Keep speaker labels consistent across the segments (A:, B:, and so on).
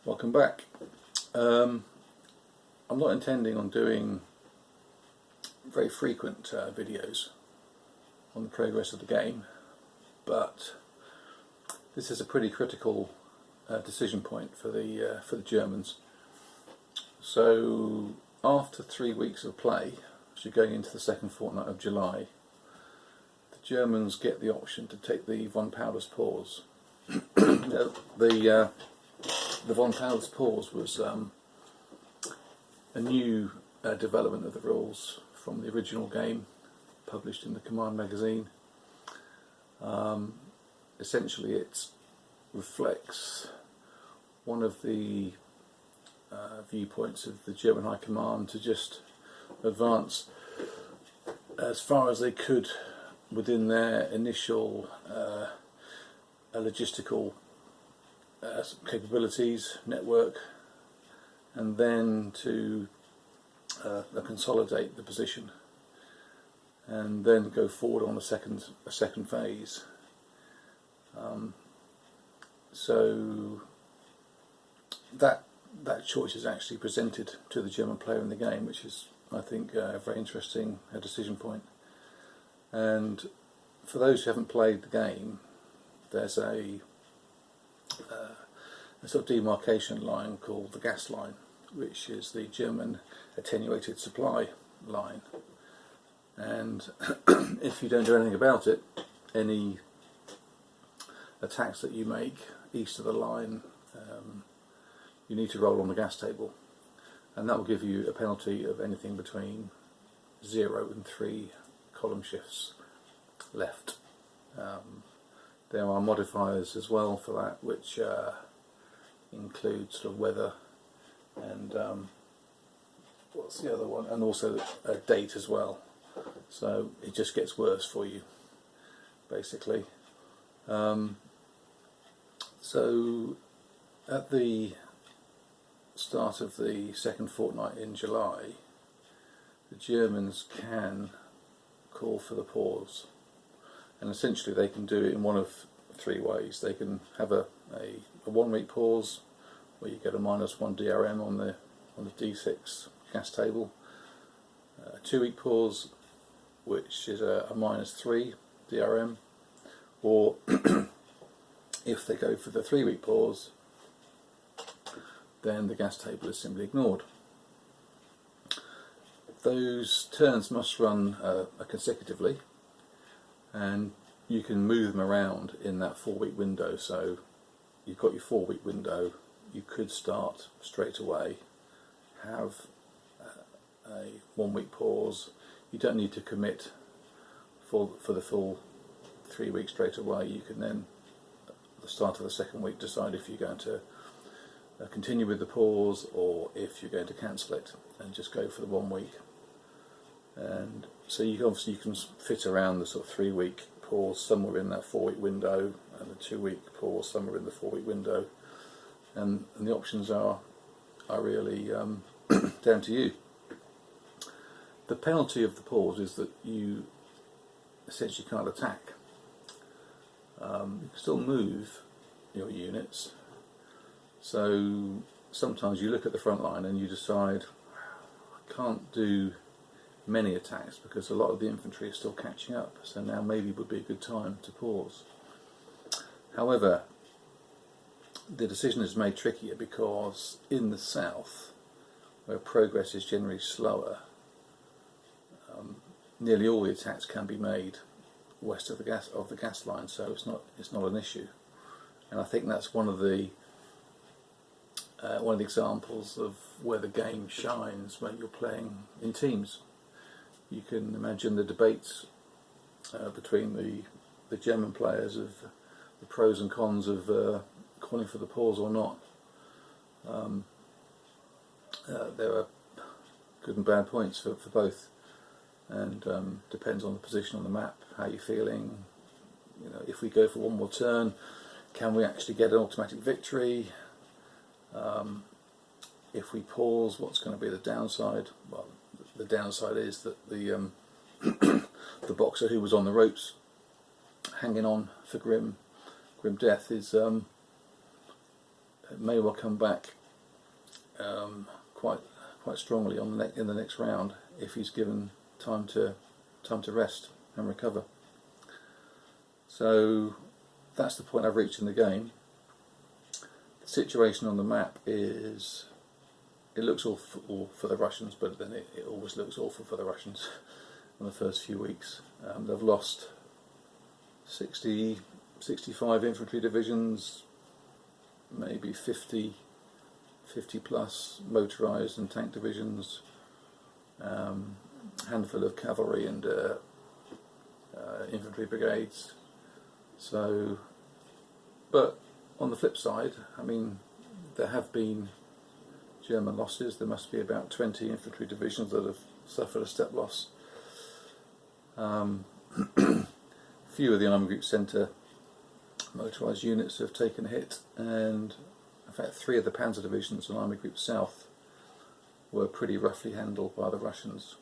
A: Welcome back. I'm not intending on doing very frequent videos on the progress of the game, but this is a pretty critical decision point for the Germans. So after 3 weeks of play, so going into the second fortnight of July, the Germans get the option to take the von Paulus Pause. The von Paulus Pause was a new development of the rules from the original game, published in the Command magazine. Essentially, it reflects one of the viewpoints of the German High Command to just advance as far as they could within their initial logistical capabilities, network, and then to consolidate the position, and then go forward on a second phase. So that choice is actually presented to the German player in the game, which is, I think, a very interesting decision point. And for those who haven't played the game, there's a sort of demarcation line called the gas line, which is the German attenuated supply line. And if you don't do anything about it, any attacks that you make east of the line, you need to roll on the gas table, and that will give you a penalty of anything between 0 and 3 column shifts left. There are modifiers as well for that, which include sort of weather and what's the other one, and also a date as well. So it just gets worse for you, basically. So at the start of the second fortnight in July, the Germans can call for the pause, and essentially they can do it in one of 3 ways. They can have a 1 week pause where you get a -1 DRM on the D6 gas table, a 2 week pause which is a -3 DRM, or if they go for the 3 week pause, then the gas table is simply ignored. Those turns must run consecutively, and you can move them around in that 4 week window. So you've got your 4 week window, you could start straight away, have a 1 week pause. You don't need to commit for the full 3 weeks straight away. You can then, at the start of the second week, decide if you're going to continue with the pause or if you're going to cancel it and just go for the 1 week. And so you can fit around the sort of 3 week pause somewhere in that 4 week window, and the 2 week pause somewhere in the 4 week window, and the options are really down to you. The penalty of the pause is that you essentially can't attack. You can still move your units, so sometimes you look at the front line and you decide, I can't do many attacks because a lot of the infantry is still catching up, so now maybe would be a good time to pause. However, the decision is made trickier because in the south, where progress is generally slower, nearly all the attacks can be made west of the gas line, so it's not an issue. And I think that's one of the examples of where the game shines when you're playing in teams. You can imagine the debates between the German players of the pros and cons of calling for the pause or not. There are good and bad points for both, and depends on the position on the map, how you're feeling. You know, if we go for one more turn, can we actually get an automatic victory? If we pause, what's going to be the downside? Well, the downside is that the boxer who was on the ropes, hanging on for grim death, is it may well come back quite strongly in the next round if he's given time to rest and recover. So that's the point I've reached in the game. The situation on the map is, it looks awful for the Russians, but then it always looks awful for the Russians in the first few weeks. They've lost 65 infantry divisions, maybe 50 plus motorised and tank divisions, handful of cavalry and infantry brigades. So, but on the flip side, I mean, there have been German losses. There must be about 20 infantry divisions that have suffered a step loss. Few of the Army Group Centre motorised units have taken a hit, and in fact 3 of the Panzer divisions in Army Group South were pretty roughly handled by the Russians.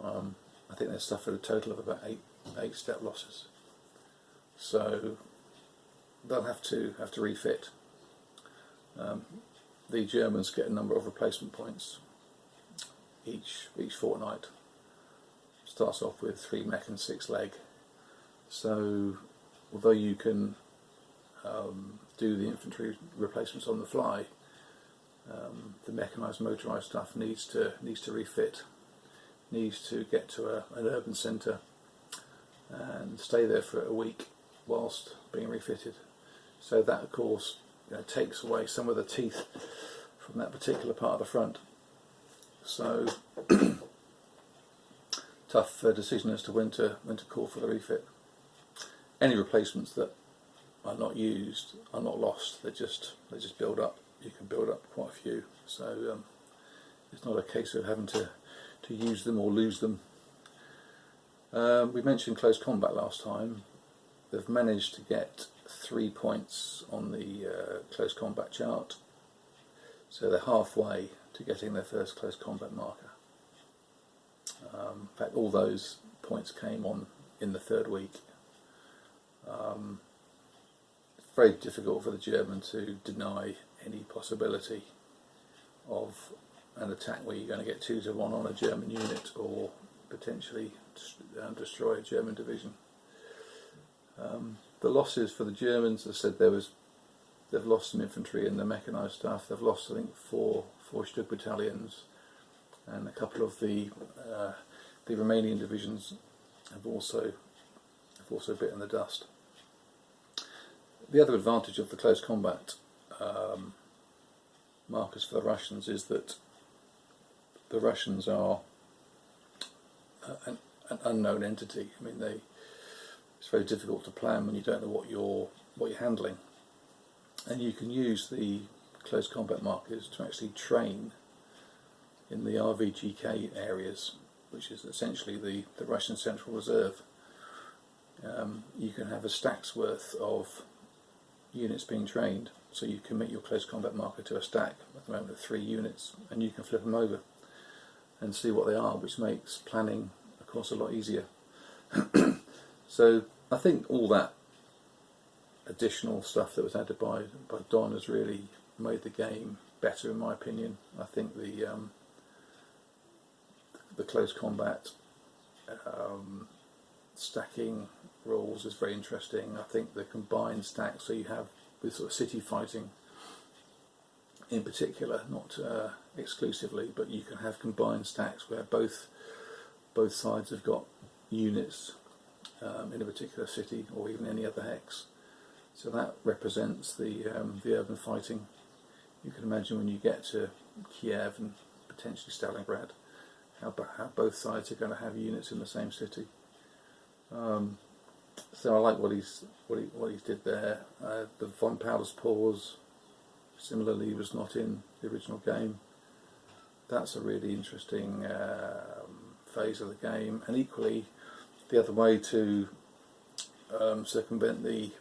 A: I think they suffered a total of about 8 step losses. So they'll have to refit. The Germans get a number of replacement points each fortnight. Starts off with 3 mech and 6 leg. So although you can do the infantry replacements on the fly, the mechanised motorised stuff needs to refit, needs to get to an urban centre and stay there for a week whilst being refitted. So that, of course, takes away some of the teeth from that particular part of the front. So tough decision as to when to call for the refit. Any replacements that are not used are not lost. They just build up. You can build up quite a few. So it's not a case of having to use them or lose them. We mentioned close combat last time. They've managed to get 3 points on the close combat chart, so they're halfway to getting their first close combat marker. In fact, all those points came on in the 3rd week. It's very difficult for the German to deny any possibility of an attack where you're going to get 2 to 1 on a German unit, or potentially destroy a German division. The losses for the Germans, as I said, they've lost some infantry and the mechanised stuff. They've lost, I think, 4 Stug battalions, and a couple of the Romanian divisions have also bitten the dust. The other advantage of the close combat markers for the Russians is that the Russians are an unknown entity. I mean, it's very difficult to plan when you don't know what you're handling, and you can use the close combat markers to actually train in the RVGK areas, which is essentially the Russian Central Reserve. You can have a stack's worth of units being trained, so you commit your close combat marker to a stack at the moment of 3 units, and you can flip them over and see what they are, which makes planning, of course, a lot easier. So I think all that additional stuff that was added by Don has really made the game better, in my opinion. I think the close combat stacking rules is very interesting. I think the combined stack, so you have with sort of city fighting in particular, not exclusively, but you can have combined stacks where both sides have got units in a particular city, or even any other hex. So that represents the urban fighting. You can imagine when you get to Kiev and potentially Stalingrad, how both sides are going to have units in the same city. So I like what he's did there. The von Paulus Pause, similarly, was not in the original game. That's a really interesting phase of the game, and equally, the other way to circumvent the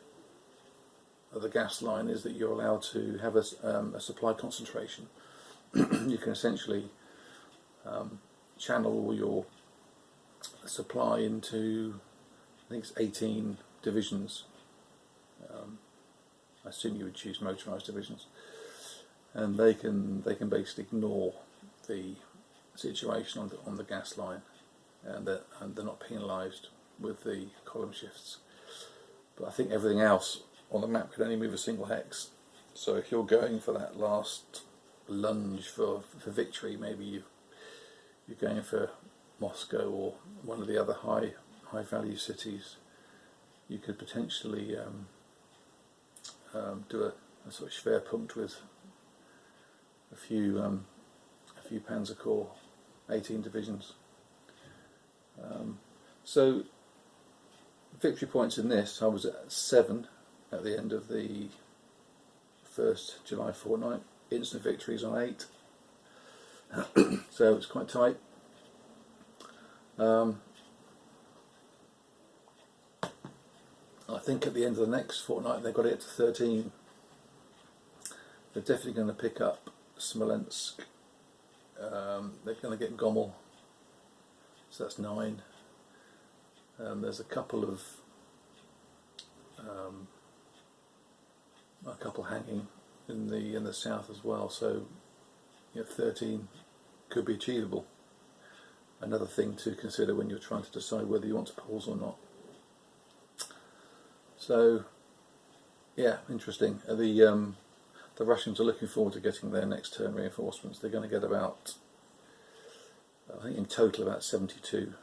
A: gas line is that you're allowed to have a supply concentration. You can essentially channel all your supply into, I think it's 18 divisions, I assume you would choose motorised divisions, and they can basically ignore the situation on the gas line, and they're not penalised with the column shifts. But I think everything else on the map can only move a single hex. So if you're going for that last lunge for victory, maybe you're going for Moscow or one of the other high value cities, you could potentially do a sort of Schwerpunkt with a few Panzer Corps 18 divisions. So victory points in this, I was at 7 at the end of the first July fortnight. Instant victories on 8. So it's quite tight. I think at the end of the next fortnight they've got it to 13. They're definitely going to pick up Smolensk. They're going to get Gomel, so that's 9. There's a couple hanging in the south as well. So 13 could be achievable. Another thing to consider when you're trying to decide whether you want to pause or not. So, yeah, interesting. The Russians are looking forward to getting their next turn reinforcements. They're going to get about, I think in total, about 72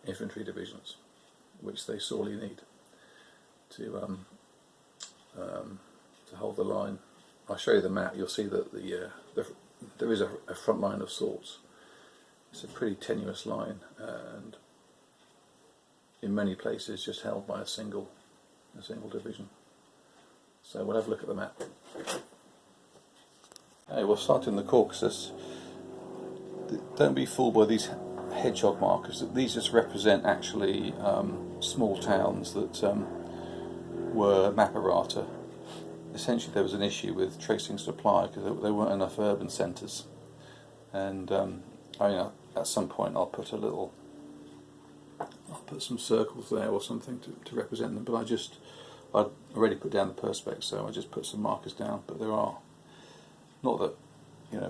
A: infantry divisions, which they sorely need to hold the line. I'll show you the map. You'll see that there is a front line of sorts. It's a pretty tenuous line, and in many places just held by a single division. So we'll have a look at the map. Okay, we'll start in the Caucasus. Don't be fooled by these hedgehog markers. These just represent actually small towns that were map errata. Essentially, there was an issue with tracing supply because there weren't enough urban centres, and at some point I'll put some circles there or something to represent them. But I'd already put down the perspex, so I just put some markers down. But there are, not that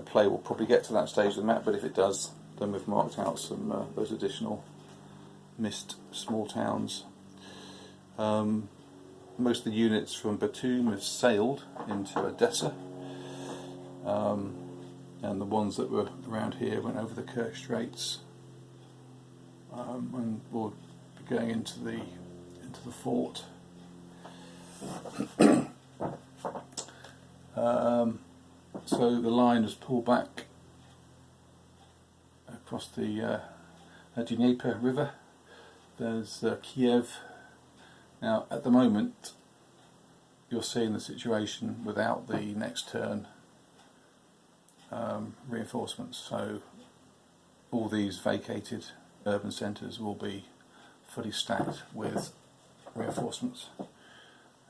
A: play will probably get to that stage of the map, but if it does, then we've marked out some those additional missed small towns. Most of the units from Batum have sailed into Odessa, and the ones that were around here went over the Kerch Straits, and will be going into the fort. So the line was pulled back across the Dnieper River. There's Kiev. Now, at the moment, you're seeing the situation without the next turn reinforcements. So all these vacated urban centres will be fully stacked with reinforcements,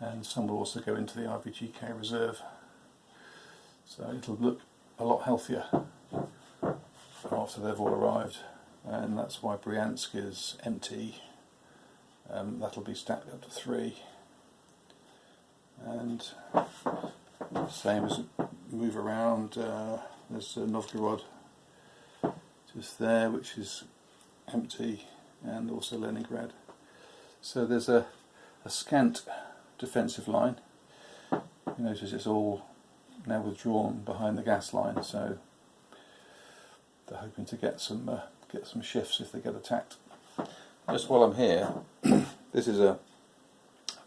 A: and some will also go into the IVGK reserve. So it'll look a lot healthier after they've all arrived, and that's why Bryansk is empty. That'll be stacked up to 3, and same as move around. There's Novgorod just there, which is empty, and also Leningrad. So there's a scant defensive line. You notice it's all now withdrawn behind the gas line, so they're hoping to get some shifts if they get attacked. Just while I'm here, this is a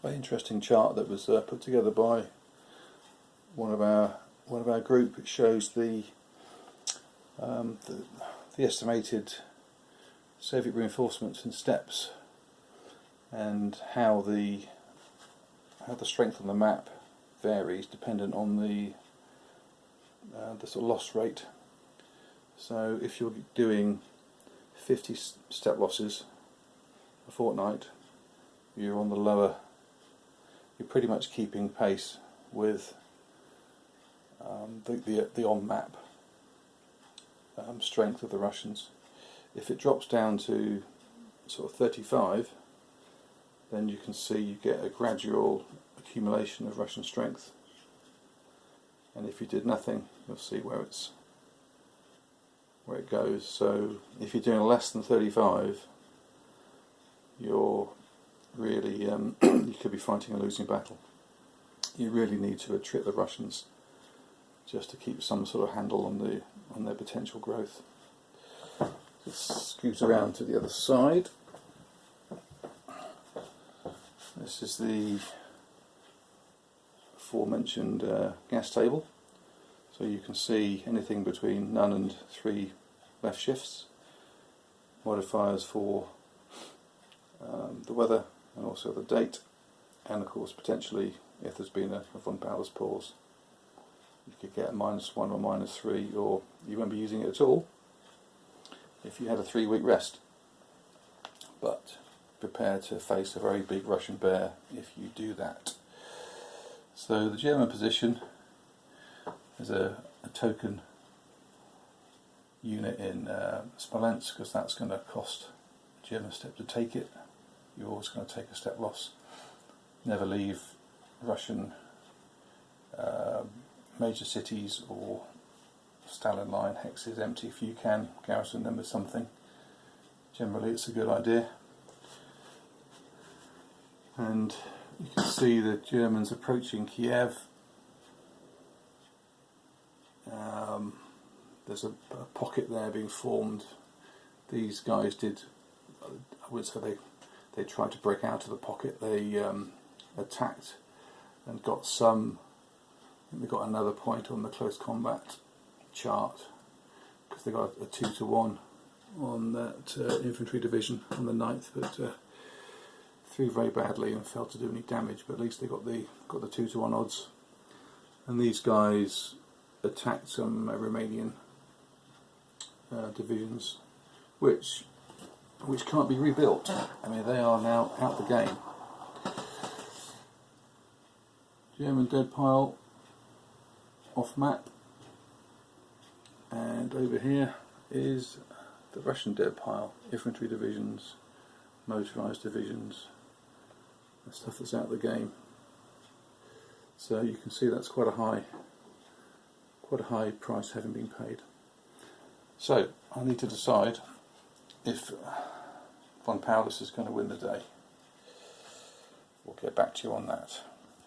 A: very interesting chart that was put together by one of our group. It shows the estimated Soviet reinforcements in steps, and how the strength on the map varies dependent on the sort of loss rate. So if you're doing 50 step losses a fortnight, you're on the lower. You're pretty much keeping pace with the on map strength of the Russians. If it drops down to sort of 35, then you can see you get a gradual accumulation of Russian strength and if you did nothing, you'll see where it goes. So if you're doing less than 35, you're really you could be fighting a losing battle. You really need to trip the Russians just to keep some sort of handle on their potential growth. Just scoot around to the other side. This is the aforementioned gas table, so you can see anything between none and 3 left shifts, modifiers for the weather and also the date, and of course potentially if there's been a Paulus Pause, you could get a -1 or -3, or you won't be using it at all if you had a 3-week rest. But prepare to face a very big Russian bear if you do that. So the German position is a token unit in Smolensk, because that's going to cost a German step to take it. You're always going to take a step loss. Never leave Russian major cities or Stalin line hexes empty if you can. Garrison them with something. Generally it's a good idea. And you can see the Germans approaching Kiev. There's a pocket there being formed. These guys did, I would say they tried to break out of the pocket. They attacked and got some. I think they got another point on the close combat chart, because they got a 2-to-1 on that infantry division on the 9th, but threw very badly and failed to do any damage. But at least they got the 2-to-1 odds. And these guys attacked some Romanian divisions, which can't be rebuilt. I mean, they are now out the game. German dead pile off map, and over here is the Russian dead pile, infantry divisions, motorised divisions, the stuff that's out of the game. So you can see that's quite a high price having been paid. So I need to decide if von Paulus is going to win the day. We'll get back to you on that.